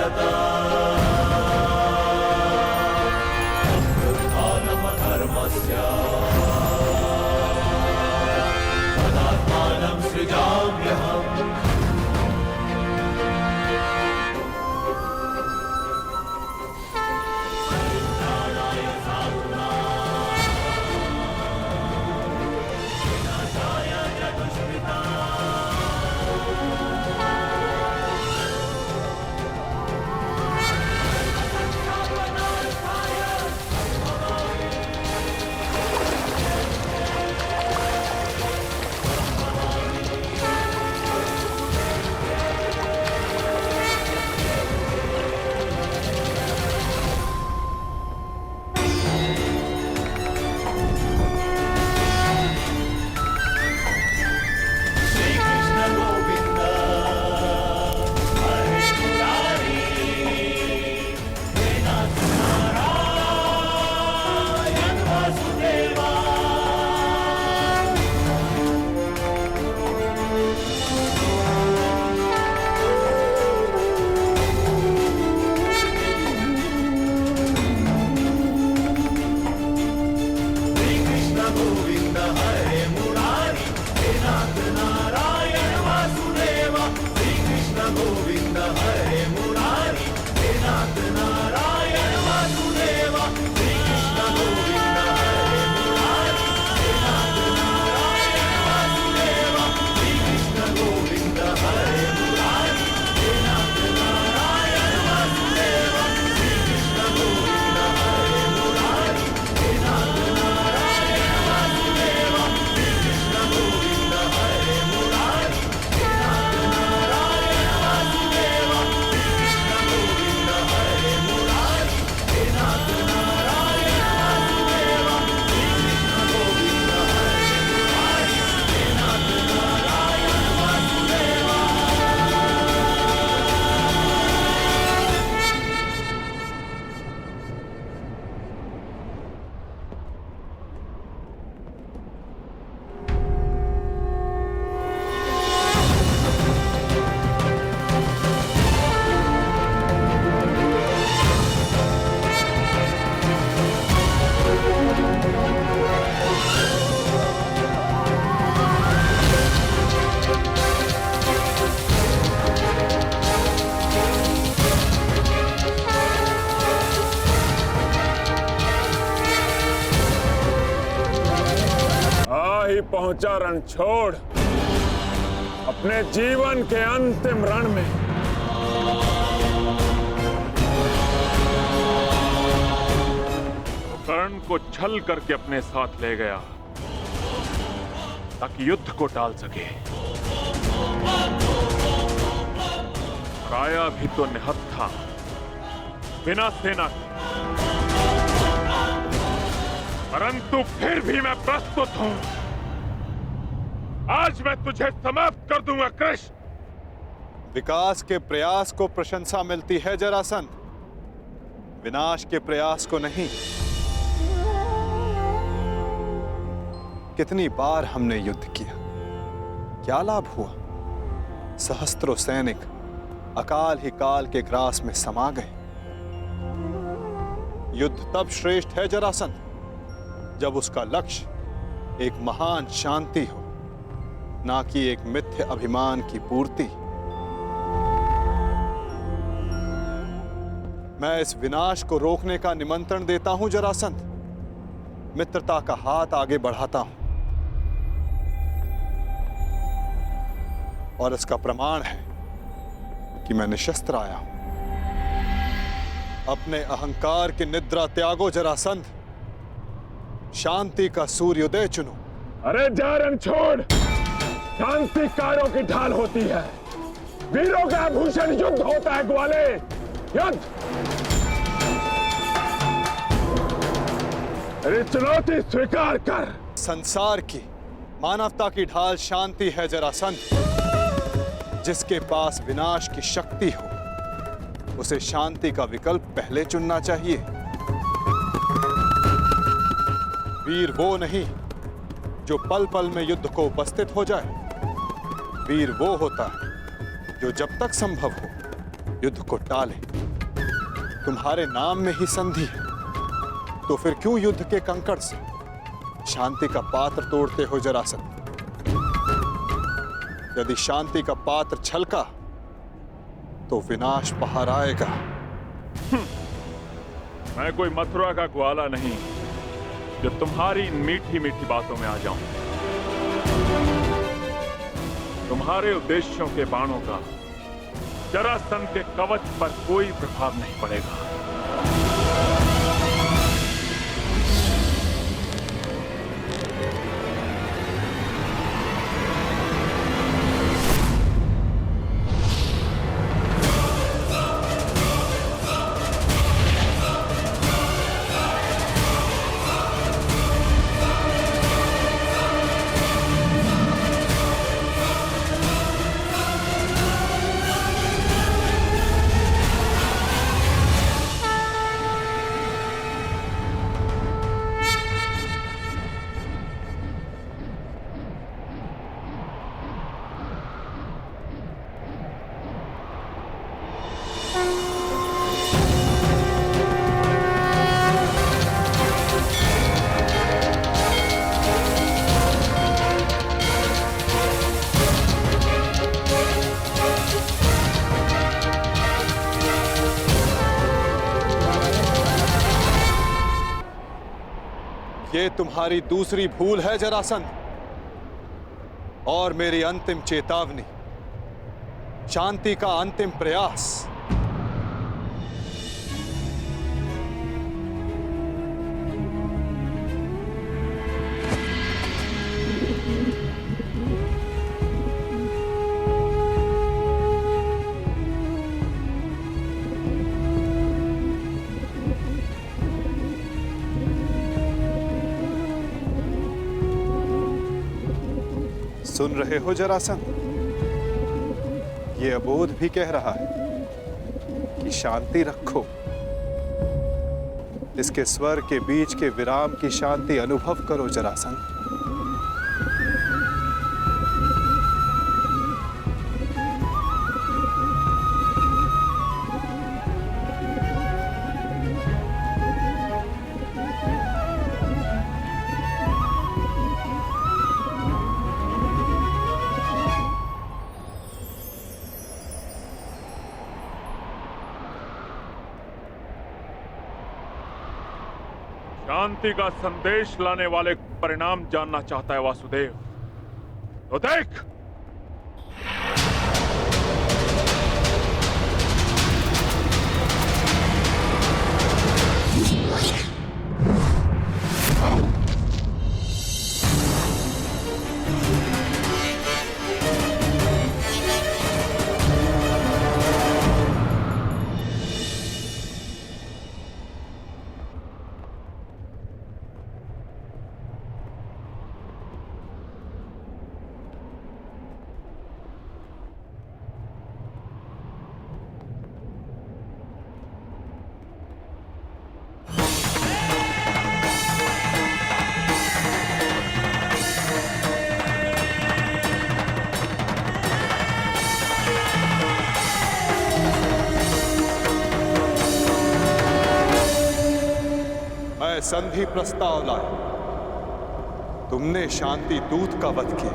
भारत धर्मस्य तदात्मानं सृजाम्यहम्। पहुंचा रणछोड़ अपने जीवन के अंतिम रण में। कर्ण को छल करके अपने साथ ले गया ताकि युद्ध को टाल सके। काया भी तो निहत था बिना सेना के, परंतु फिर भी मैं प्रस्तुत हूं। आज मैं तुझे समाप्त कर दूंगा कृष्ण। विकास के प्रयास को प्रशंसा मिलती है जरासंध, विनाश के प्रयास को नहीं। कितनी बार हमने युद्ध किया, क्या लाभ हुआ? सहस्त्रों सैनिक अकाल ही काल के ग्रास में समा गए। युद्ध तब श्रेष्ठ है जरासंध जब उसका लक्ष्य एक महान शांति हो, ना कि एक मिथ्य अभिमान की पूर्ति। मैं इस विनाश को रोकने का निमंत्रण देता हूं जरासंध, मित्रता का हाथ आगे बढ़ाता हूं, और इसका प्रमाण है कि मैं निशस्त्र आया हूं। अपने अहंकार की निद्रा त्यागो जरासंध, शांति का सूर्योदय चुनो। अरे जा रणछोड़, शांति कायरों की ढाल होती है, वीरों का आभूषण युद्ध होता है ग्वाले, युद्ध। अरे चुनौती स्वीकार कर। संसार की, मानवता की ढाल शांति है जरासंध। जिसके पास विनाश की शक्ति हो उसे शांति का विकल्प पहले चुनना चाहिए। वीर वो नहीं जो पल पल में युद्ध को उपस्थित हो जाए, वीर वो होता है जो जब तक संभव हो युद्ध को टाले। तुम्हारे नाम में ही संधि है, तो फिर क्यों युद्ध के कंकड़ से शांति का पात्र तोड़ते हो जरासंध? यदि शांति का पात्र छलका तो विनाश बाहर आएगा। मैं कोई मथुरा का ग्वाला नहीं जो तुम्हारी इन मीठी मीठी बातों में आ जाऊं। तुम्हारे उद्देश्यों के बाणों का जरासंध के कवच पर कोई प्रभाव नहीं पड़ेगा। ये तुम्हारी दूसरी भूल है जरासंध, और मेरी अंतिम चेतावनी, शांति का अंतिम प्रयास। सुन रहे हो जरासंध? ये अबोध भी कह रहा है कि शांति रखो। इसके स्वर के बीच के विराम की शांति अनुभव करो जरासंध। शांति का संदेश लाने वाले परिणाम जानना चाहता है वासुदेव, तो देख। संधि प्रस्ताव लाए। तुमने शांति दूत का वध किया,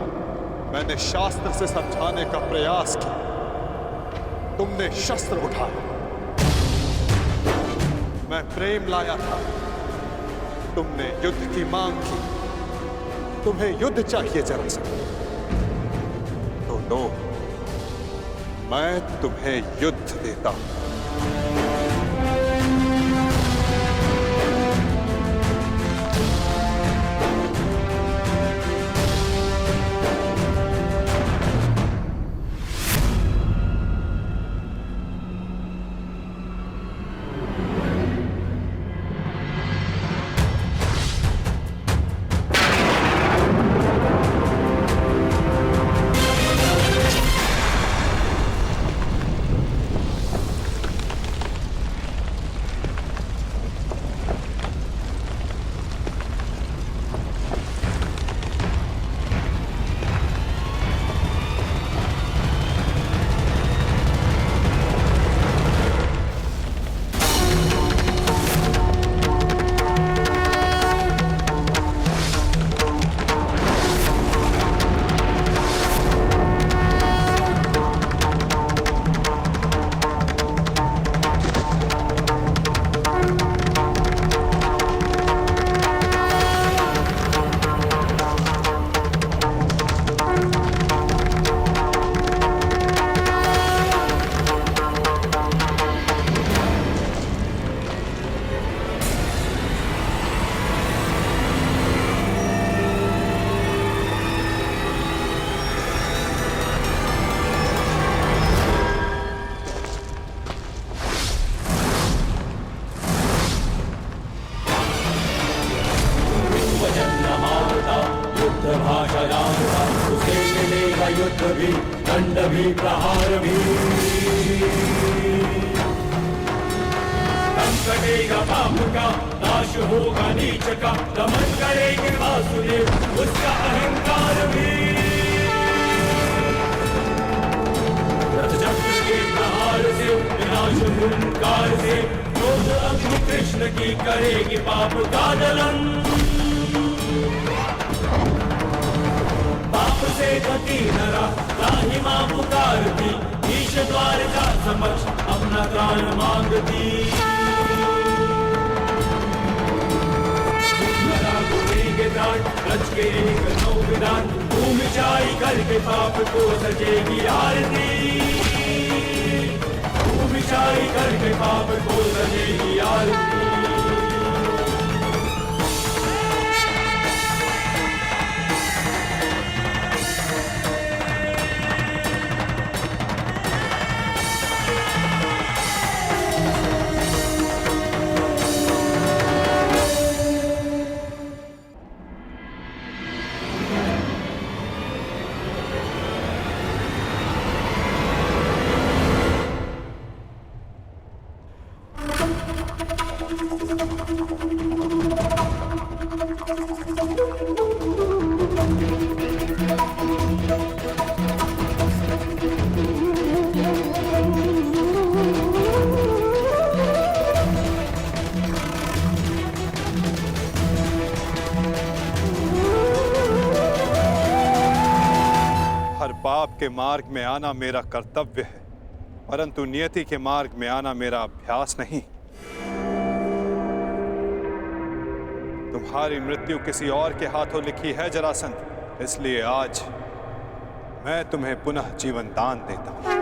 मैंने शास्त्र से समझाने का प्रयास किया, तुमने शस्त्र उठाए। मैं प्रेम लाया था, तुमने युद्ध की मांग की। तुम्हें युद्ध चाहिए जरासंध, तो लो, मैं तुम्हें युद्ध देता हूं। मिटेगा पाप का, नाश होगा नीच का, दमन करेंगे वासुदेव उसका अहंकार भी। रथ चक्र के प्रहार से, विनाश हुंकार से, क्रोध अग्नि कृष्ण की करेगी पाप का दलन। पाप से गति नरा ताहि मां पुकारती, ईश द्वार का समक्ष अपना प्राण मांगती। नरा गुनेगे प्राण रच के एक नौ विधान, भूमि चाई करके पाप को सजेगी आरती। भूमि चाई करके पाप को सजेगी आरती। हर पाप के मार्ग में आना मेरा कर्तव्य है, परंतु नियति के मार्ग में आना मेरा अभ्यास नहीं। तुम्हारी मृत्यु किसी और के हाथों लिखी है जरासंध, इसलिए आज मैं तुम्हें पुनः जीवन दान देता हूं।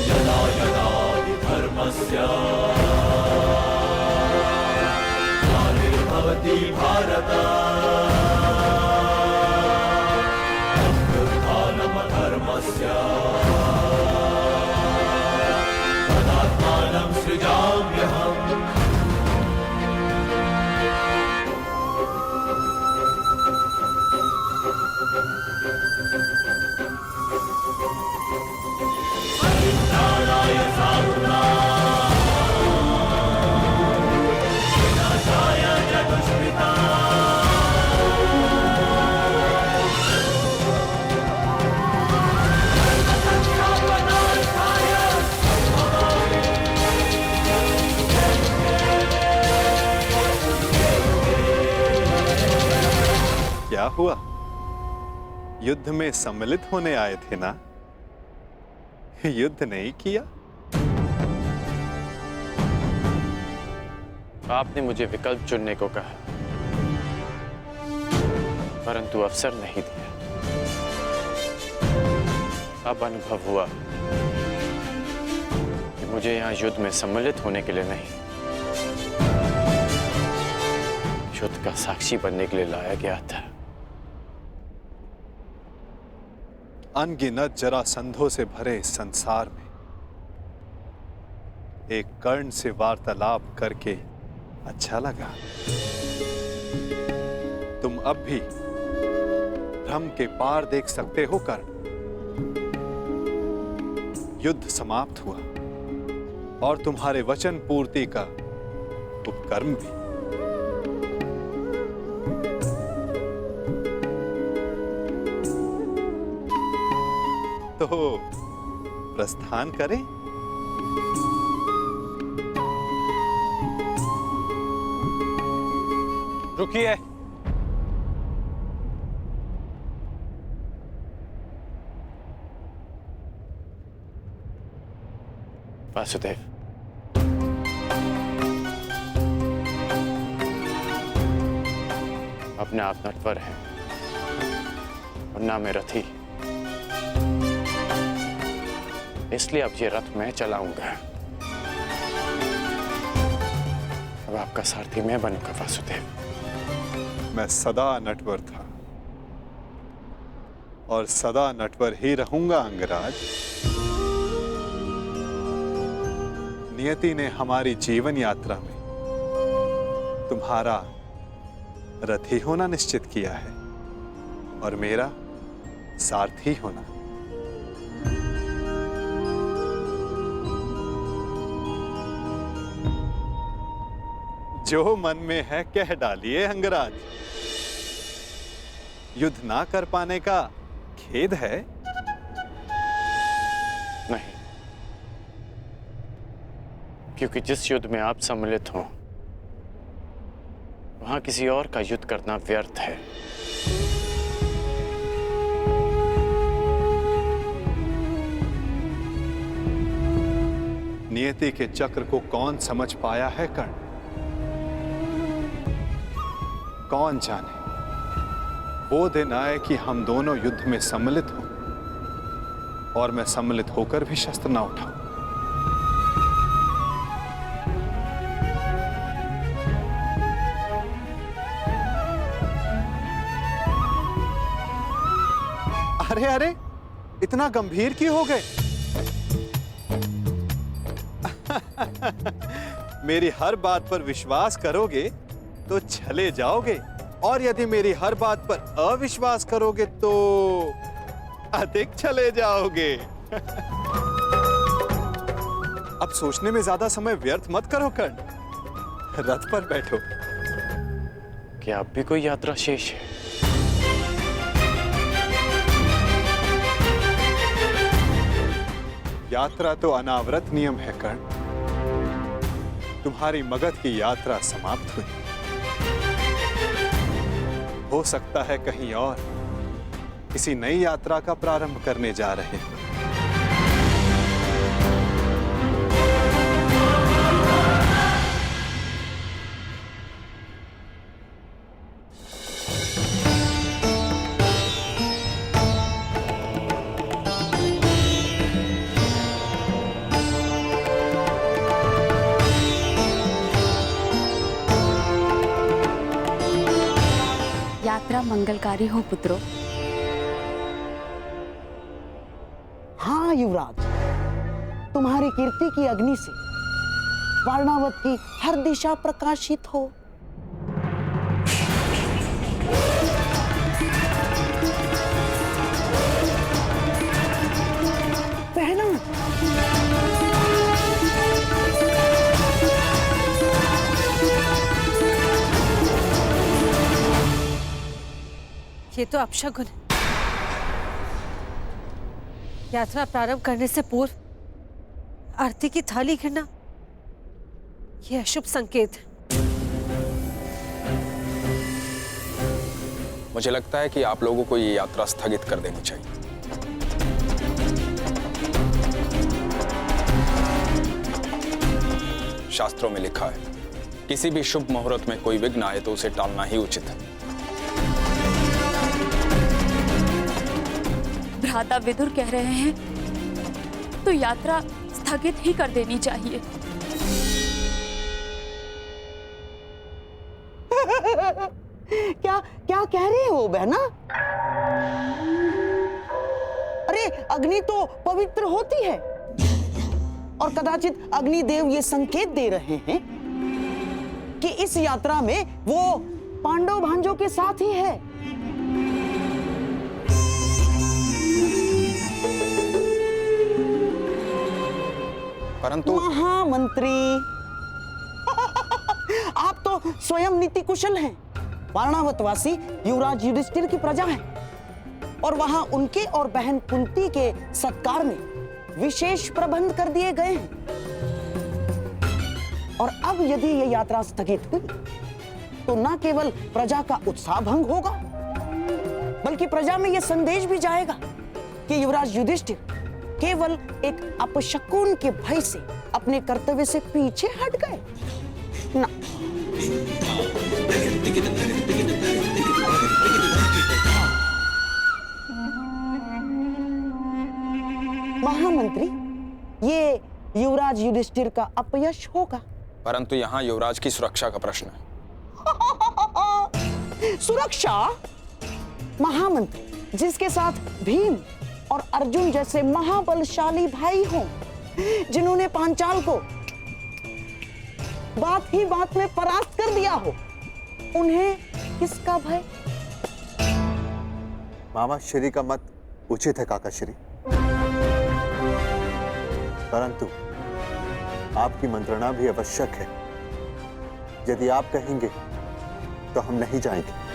यदा यदा हि धर्मस्य ग्लानिर्भवति भारत, अभ्युत्थानमधर्मस्य तदात्मानं सृजाम्यहम्। परित्राणाय साधूनां विनाशाय च दुष्कृतां। क्या हुआ? युद्ध में सम्मिलित होने आए थे ना? युद्ध नहीं किया? आपने मुझे विकल्प चुनने को कहा, परंतु अवसर नहीं दिया। अब अनुभव हुआ कि मुझे यहां युद्ध में सम्मिलित होने के लिए नहीं, युद्ध का साक्षी बनने के लिए लाया गया था। अनगिनत जरासंधों से भरे इस संसार में एक कर्ण से वार्तालाप करके अच्छा लगा। तुम अब भी भ्रम के पार देख सकते हो कर्ण। युद्ध समाप्त हुआ और तुम्हारे वचन पूर्ति का उपकर्म भी। तो प्रस्थान करें? रुकिए। वासुदेव, अपने आप नटवर है और ना मैं रथी, इसलिए अब ये रथ मैं चलाऊंगा। अब आपका सारथी मैं बनूंगा वासुदेव। मैं सदा नटवर था और सदा नटवर ही रहूंगा अंगराज। नियति ने हमारी जीवन यात्रा में तुम्हारा रथी होना निश्चित किया है और मेरा सारथी होना। जो मन में है कह डालिए अंगराज। युद्ध ना कर पाने का खेद है? नहीं, क्योंकि जिस युद्ध में आप सम्मिलित हो वहां किसी और का युद्ध करना व्यर्थ है। नियति के चक्र को कौन समझ पाया है कर्ण? कौन जाने वो दिन आए कि हम दोनों युद्ध में सम्मिलित हों और मैं सम्मिलित होकर भी शस्त्र ना उठाऊं। अरे अरे, इतना गंभीर क्यों हो गए? मेरी हर बात पर विश्वास करोगे तो छले जाओगे, और यदि मेरी हर बात पर अविश्वास करोगे तो अधिक छले जाओगे। अब सोचने में ज्यादा समय व्यर्थ मत करो कर्ण, रथ पर बैठो। क्या अब भी कोई यात्रा शेष है? यात्रा तो अनावृत नियम है कर्ण। तुम्हारी मगध की यात्रा समाप्त हुई, हो सकता है कहीं और किसी नई यात्रा का प्रारंभ करने जा रहे हैं। यात्रा मंगलकारी हो पुत्रों। हाँ युवराज, तुम्हारी कीर्ति की अग्नि से वारणावत की हर दिशा प्रकाशित हो। पहना ये तो अपशगुन है। यात्रा प्रारंभ करने से पूर्व आरती की थाली गिरना यह अशुभ संकेत है। मुझे लगता है कि आप लोगों को ये यात्रा स्थगित कर देनी चाहिए। शास्त्रों में लिखा है, किसी भी शुभ मुहूर्त में कोई विघ्न आए तो उसे टालना ही उचित है। भ्राता विदुर कह रहे हैं तो यात्रा स्थगित ही कर देनी चाहिए। क्या क्या कह रहे हो बहना? अरे अग्नि तो पवित्र होती है और कदाचित अग्निदेव ये संकेत दे रहे हैं कि इस यात्रा में वो पांडव भांजों के साथ ही है। परंतु महामंत्री आप तो स्वयं नीति कुशल हैं। वारणावतवासी युवराज युधिष्ठिर की प्रजा है और वहां उनके और बहन कुंती के सत्कार में विशेष प्रबंध कर दिए गए हैं। और अब यदि ये यात्रा स्थगित हुई तो न केवल प्रजा का उत्साह भंग होगा, बल्कि प्रजा में यह संदेश भी जाएगा कि युवराज युधिष्ठिर केवल एक अपशकुन के भय से अपने कर्तव्य से पीछे हट गए ना। महामंत्री, ये युवराज युधिष्ठिर का अपयश होगा। परंतु यहाँ युवराज की सुरक्षा का प्रश्न है। सुरक्षा? महामंत्री, जिसके साथ भीम और अर्जुन जैसे महाबलशाली भाई हों, जिन्होंने पांचाल को बात ही बात में परास्त कर दिया हो, उन्हें किसका भय? मामा श्री का मत उचित है काका श्री, परंतु आपकी मंत्रणा भी आवश्यक है। यदि आप कहेंगे तो हम नहीं जाएंगे।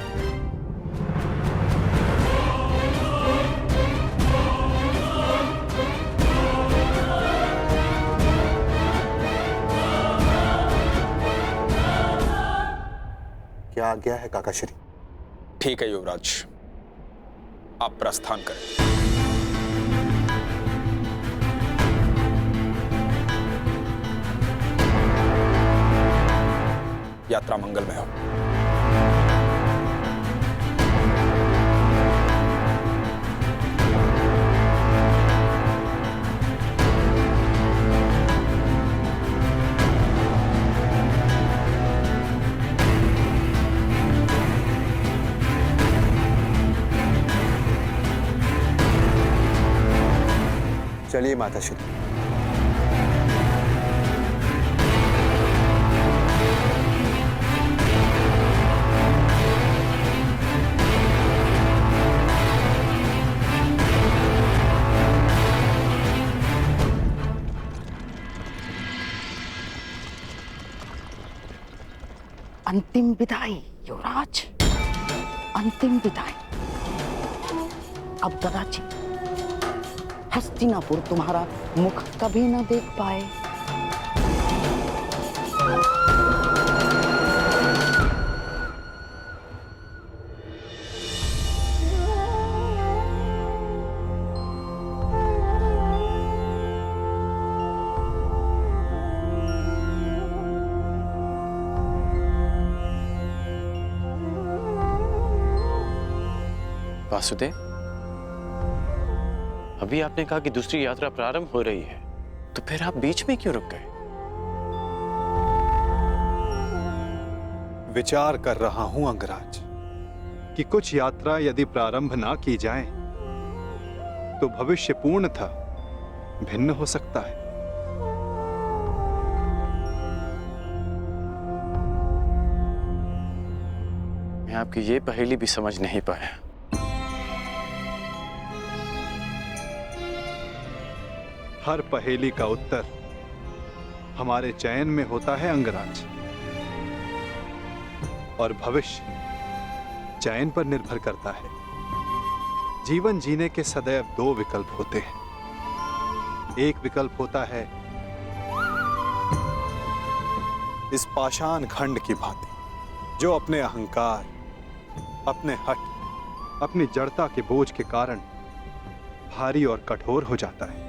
क्या आज्ञा है काका श्री? ठीक है युवराज, आप प्रस्थान करें। यात्रा मंगलमय हो। चलिए माता श्री। अंतिम विदाई युवराज, अंतिम विदाई। अब कदाचित हस्तिनापुर तुम्हारा मुख कभी न देख पाए। वासुदेव, अभी आपने कहा कि दूसरी यात्रा प्रारंभ हो रही है, तो फिर आप बीच में क्यों रुक गए? विचार कर रहा हूं अंगराज कि कुछ यात्रा यदि प्रारंभ ना की जाए तो भविष्य पूर्णतः भिन्न हो सकता है। मैं आपकी ये पहेली भी समझ नहीं पाया। हर पहेली का उत्तर हमारे चयन में होता है अंगराज, और भविष्य चयन पर निर्भर करता है। जीवन जीने के सदैव दो विकल्प होते हैं। एक विकल्प होता है इस पाषाण खंड की भांति, जो अपने अहंकार, अपने हठ, अपनी जड़ता के बोझ के कारण भारी और कठोर हो जाता है,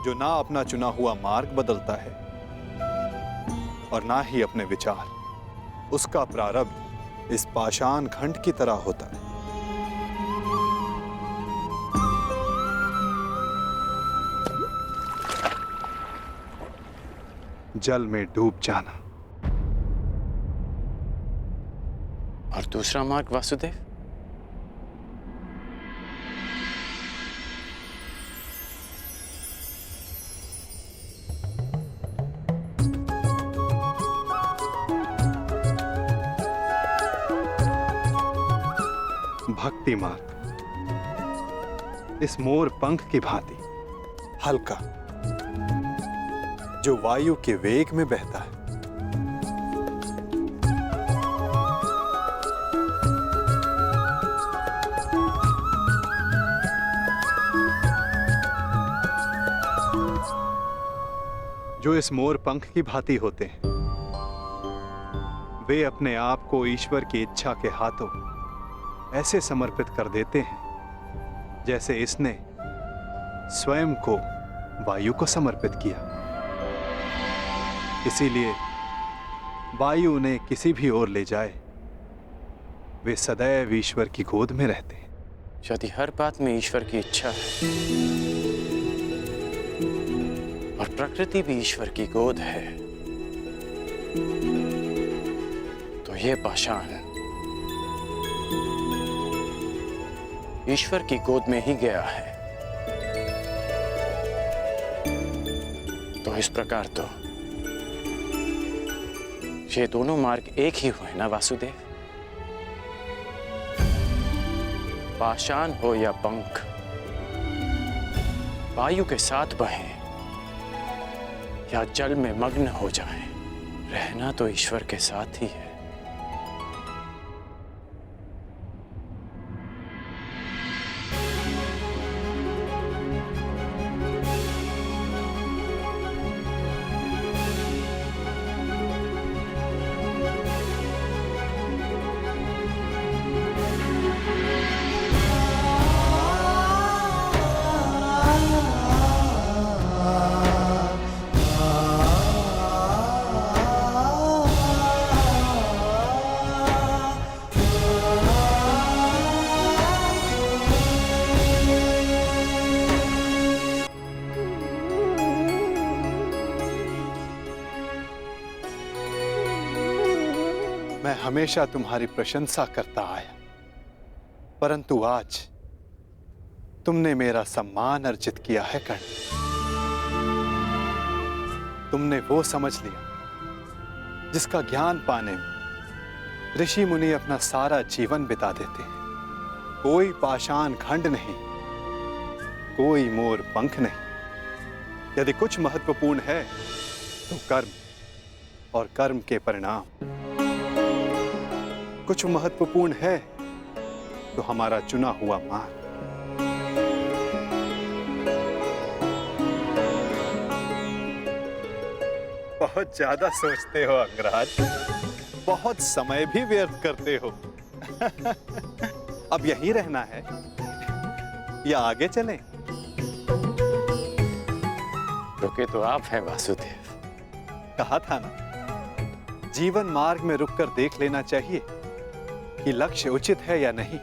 जो ना अपना चुना हुआ मार्ग बदलता है और ना ही अपने विचार। उसका प्रारब्ध इस पाषाण खंड की तरह होता है। जल में डूब जाना। और दूसरा मार्ग वासुदेव? भक्ति मार्ग, इस मोर पंख की भांति हल्का, जो वायु के वेग में बहता है। जो इस मोर पंख की भांति होते हैं, वे अपने आप को ईश्वर की इच्छा के हाथों ऐसे समर्पित कर देते हैं जैसे इसने स्वयं को वायु को समर्पित किया। इसीलिए वायु उन्हें किसी भी ओर ले जाए, वे सदैव ईश्वर की गोद में रहते हैं। यदि हर बात में ईश्वर की इच्छा है और प्रकृति भी ईश्वर की गोद है, तो ये पाषाण ईश्वर की गोद में ही गया है। तो इस प्रकार तो ये दोनों मार्ग एक ही हुए ना वासुदेव? पाषाण हो या पंख, वायु के साथ बहें या जल में मग्न हो जाएं, रहना तो ईश्वर के साथ ही है। मैं हमेशा तुम्हारी प्रशंसा करता आया, परंतु आज तुमने मेरा सम्मान अर्जित किया है कर्ण। तुमने वो समझ लिया जिसका ज्ञान पाने में ऋषि मुनि अपना सारा जीवन बिता देते हैं। कोई पाषाण खंड नहीं, कोई मोर पंख नहीं। यदि कुछ महत्वपूर्ण है तो कर्म और कर्म के परिणाम। कुछ महत्वपूर्ण है तो हमारा चुना हुआ मार्ग। बहुत ज्यादा सोचते हो अंगराज, बहुत समय भी व्यर्थ करते हो। अब यहीं रहना है या आगे चलें? रुके तो आप हैं वासुदेव। कहा था ना, जीवन मार्ग में रुककर देख लेना चाहिए कि लक्ष्य उचित है या नहीं।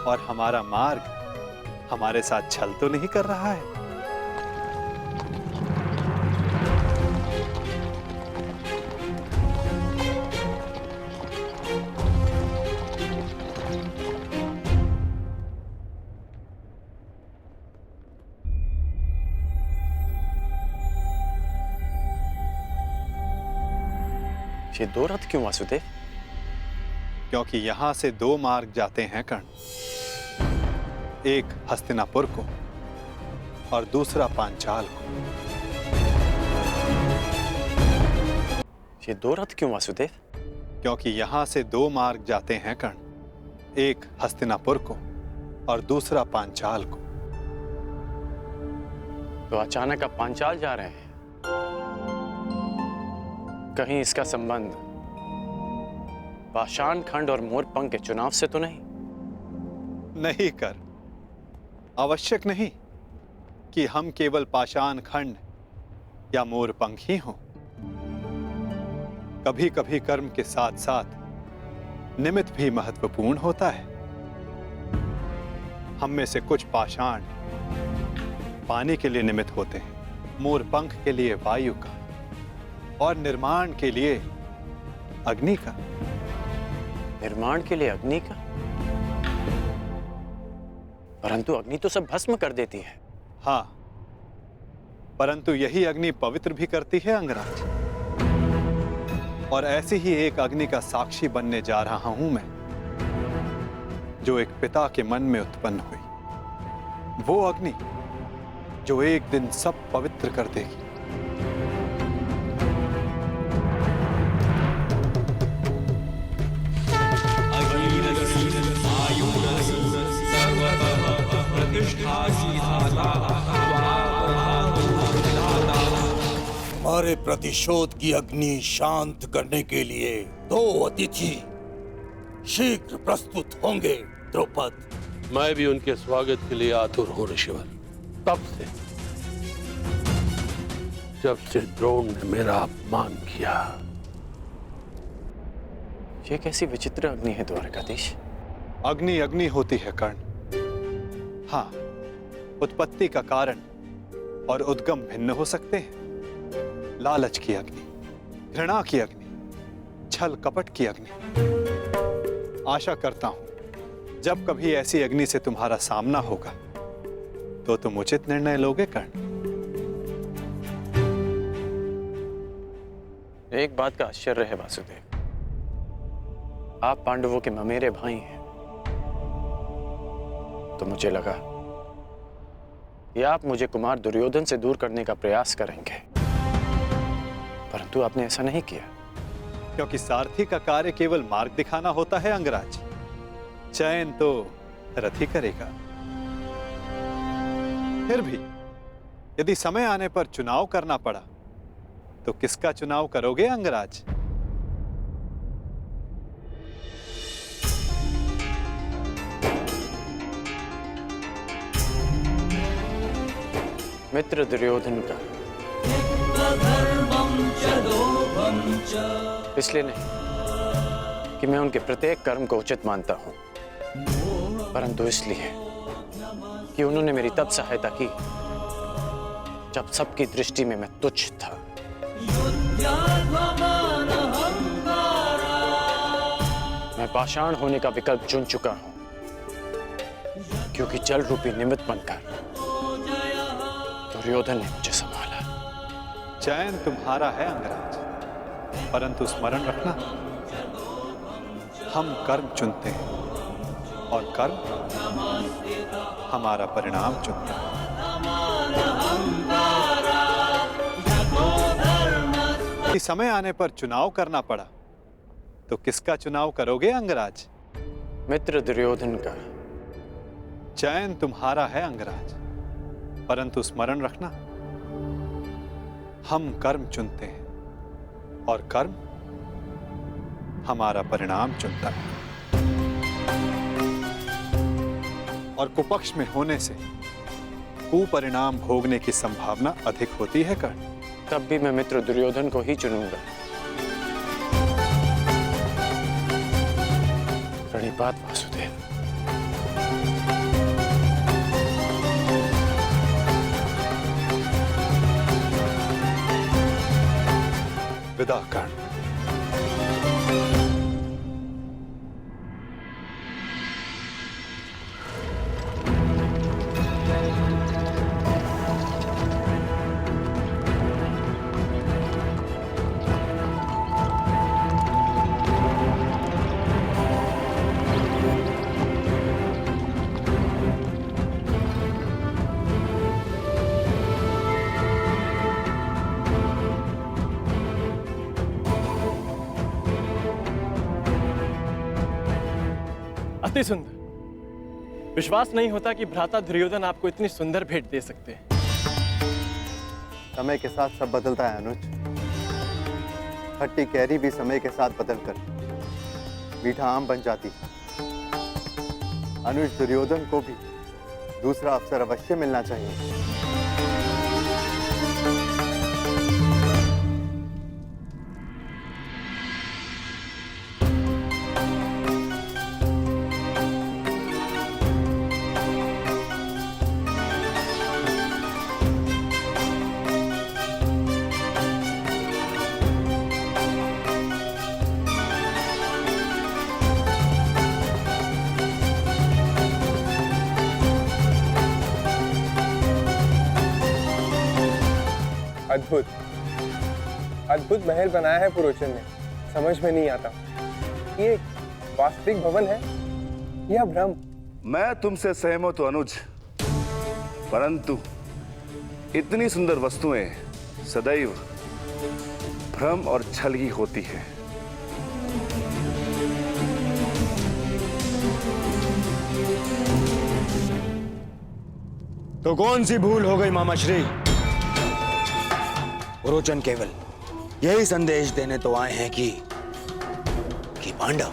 और हमारा मार्ग हमारे साथ छल तो नहीं कर रहा है। ये दो रथ क्यों वासुदेव? क्योंकि यहां से दो मार्ग जाते हैं कर्ण, एक हस्तिनापुर को और दूसरा पांचाल को। ये दो रथ क्यों वासुदेव? क्योंकि यहां से दो मार्ग जाते हैं कर्ण, एक हस्तिनापुर को और दूसरा पांचाल को। तो अचानक आप पांचाल जा रहे हैं? कहीं इसका संबंध पाषाण खंड और मोरपंख के चुनाव से तो नहीं? नहीं कर, आवश्यक नहीं कि हम केवल पाषाण खंड या मोरपंख ही हों। कभी कभी कर्म के साथ साथ निमित्त भी महत्वपूर्ण होता है। हम में से कुछ पाषाण पानी के लिए निमित्त होते हैं, मोरपंख के लिए वायु का, और निर्माण के लिए अग्नि का। निर्माण के लिए अग्नि का? परंतु अग्नि तो सब भस्म कर देती है। हाँ, परंतु यही अग्नि पवित्र भी करती है अंगराज। और ऐसी ही एक अग्नि का साक्षी बनने जा रहा हूं मैं, जो एक पिता के मन में उत्पन्न हुई। वो अग्नि जो एक दिन सब पवित्र कर देगी। हमारे प्रतिशोध की अग्नि शांत करने के लिए दो अतिथि शीघ्र प्रस्तुत होंगे द्रौपद। मैं भी उनके स्वागत के लिए आतुर हूं ऋषिवर। तब से जब से द्रोण ने मेरा अपमान किया। ये कैसी विचित्र अग्नि है द्वारकाधीश? अग्नि अग्नि होती है कर्ण। हाँ, उत्पत्ति का कारण और उद्गम भिन्न हो सकते हैं। लालच की अग्नि, घृणा की अग्नि, छल कपट की अग्नि। आशा करता हूं जब कभी ऐसी अग्नि से तुम्हारा सामना होगा तो तुम उचित निर्णय लोगे कर्ण। एक बात का आश्चर्य है वासुदेव, आप पांडवों के ममेरे भाई हैं, तो मुझे लगा कि आप मुझे कुमार दुर्योधन से दूर करने का प्रयास करेंगे, परंतु आपने ऐसा नहीं किया। क्योंकि सारथी का कार्य केवल मार्ग दिखाना होता है अंगराज, चयन तो रथ ही करेगा। फिर भी यदि समय आने पर चुनाव करना पड़ा तो किसका चुनाव करोगे अंगराज? मित्र दुर्योधन का। इसलिए नहीं कि मैं उनके प्रत्येक कर्म को उचित मानता हूं, परंतु इसलिए कि उन्होंने मेरी तब सहायता की जब सबकी दृष्टि में मैं तुच्छ था। मैं पाषाण होने का विकल्प चुन चुका हूं, क्योंकि जल रूपी निमित्त बनकर दुर्योधन ने मुझे संभाला। चयन तुम्हारा है अंगराज, परंतु स्मरण रखना, हम कर्म चुनते हैं और कर्म हमारा परिणाम चुनता है। कि समय आने पर चुनाव करना पड़ा तो किसका चुनाव करोगे अंगराज? मित्र दुर्योधन का। चयन तुम्हारा है अंगराज, परंतु स्मरण रखना, हम कर्म चुनते हैं और कर्म हमारा परिणाम चुनता है। और कुपक्ष में होने से कुपरिणाम भोगने की संभावना अधिक होती है कर्ण। तब भी मैं मित्र दुर्योधन को ही चुनूंगा। प्रणिपात वासुदेव। विदा कर्ण। अति सुंदर। विश्वास नहीं होता कि भ्राता दुर्योधन आपको इतनी सुंदर भेंट दे सकते हैं। समय के साथ सब बदलता है अनुज। खट्टी कैरी भी समय के साथ बदलकर मीठा आम बन जाती है। अनुज, दुर्योधन को भी दूसरा अवसर अवश्य मिलना चाहिए। अद्भुत अद्भुत महल बनाया है पुरोचन ने। समझ में नहीं आता, ये वास्तविक भवन है या भ्रम? मैं तुमसे सहमत हूं अनुज, परंतु इतनी सुंदर वस्तुएं सदैव भ्रम और छल ही होती है। तो कौन सी भूल हो गई मामाश्री? पुरोचन केवल यही संदेश देने तो आए हैं कि पांडव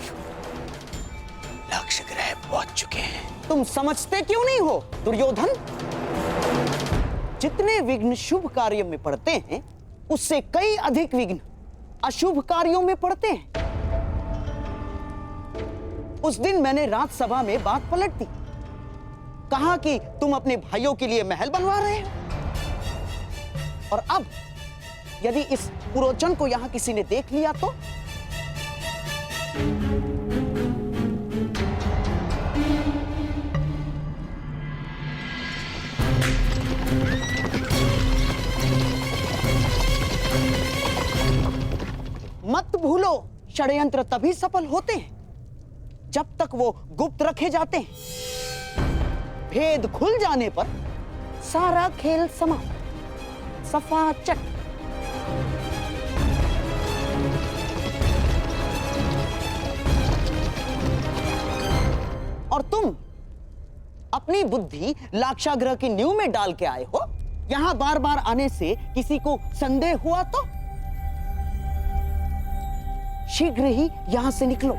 लक्ष्य ग्रह पहुंच चुके हैं। तुम समझते क्यों नहीं हो दुर्योधन? जितने विघ्न शुभ कार्य में पड़ते हैं, उससे कई अधिक विघ्न अशुभ कार्यों में पड़ते हैं। उस दिन मैंने राजसभा में बात पलट दी, कहा कि तुम अपने भाइयों के लिए महल बनवा रहे हो, और अब यदि इस पुरोचन को यहां किसी ने देख लिया तो? मत भूलो, षड्यंत्र तभी सफल होते हैं जब तक वो गुप्त रखे जाते हैं। भेद खुल जाने पर सारा खेल समाप्त, सफा चट। और तुम अपनी बुद्धि लाक्षागृह की नींव में डाल के आए हो। यहां बार बार आने से किसी को संदेह हुआ तो शीघ्र ही यहां से निकलो,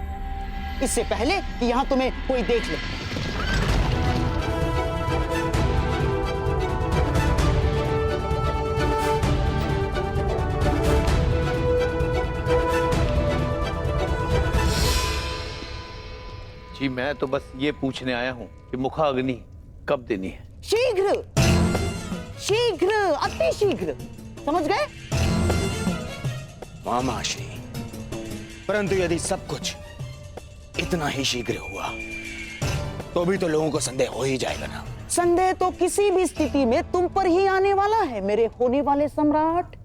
इससे पहले कि यहां तुम्हें कोई देख ले। जी मैं तो बस ये पूछने आया हूँ कि मुखाग्नि कब देनी है? शीघ्र, शीघ्र, अति शीघ्र, समझ गए? मामा श्री, परंतु यदि सब कुछ इतना ही शीघ्र हुआ तो भी तो लोगों को संदेह हो ही जाएगा ना। संदेह तो किसी भी स्थिति में तुम पर ही आने वाला है मेरे होने वाले सम्राट।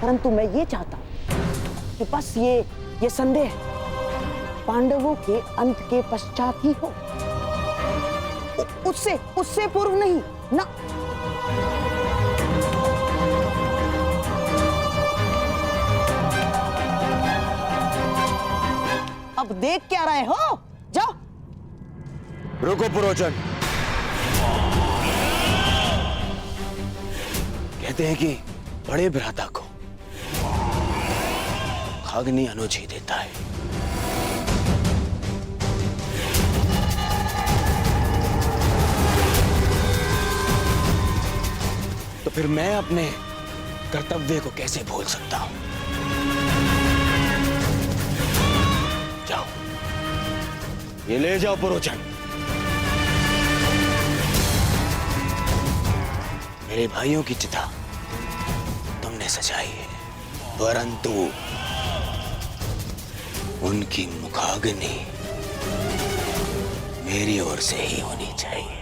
परंतु मैं ये चाहता हूं कि बस ये संदेह पांडवों के अंत के पश्चात ही हो, उससे पूर्व नहीं ना। अब देख क्या रहे हो, जाओ। रुको पुरोचन, कहते हैं कि बड़े भ्राता को अग्नि अनुज ही देता है। तो फिर मैं अपने कर्तव्य को कैसे भूल सकता हूं? जाओ, ये ले जाओ पुरोचन। मेरे भाइयों की चिता तुमने सजाई है, परंतु उनकी मुखाग्नि मेरी ओर से ही होनी चाहिए।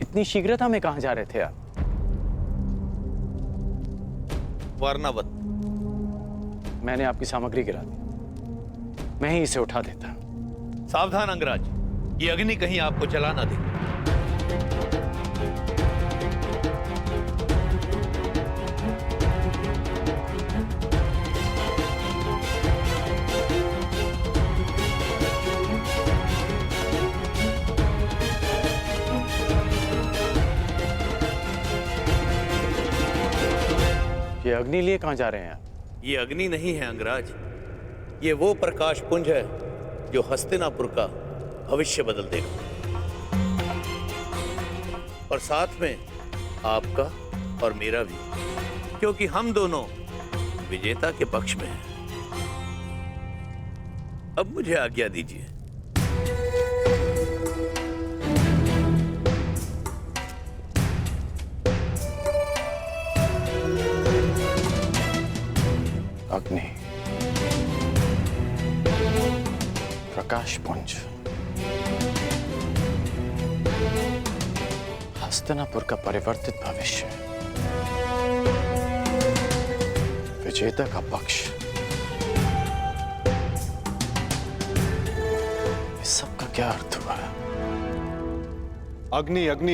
इतनी शीघ्रता में कहां जा रहे थे आप? वर्णावत, मैंने आपकी सामग्री गिरा दी, मैं ही इसे उठा देता। सावधान अंगराज, ये अग्नि कहीं आपको जला ना दे। ये अग्नि लिए कहां जा रहे हैं आप? ये अग्नि नहीं है अंगराज, ये वो प्रकाश पुंज है जो हस्तिनापुर का भविष्य बदल देगा, और साथ में आपका और मेरा भी, क्योंकि हम दोनों विजेता के पक्ष में हैं। अब मुझे आज्ञा दीजिए। अग्नि, प्रकाश पुंज, हस्तिनापुर का परिवर्तित भविष्य, विजेता का पक्ष, इस सब का क्या अर्थ हुआ? अग्नि अग्नि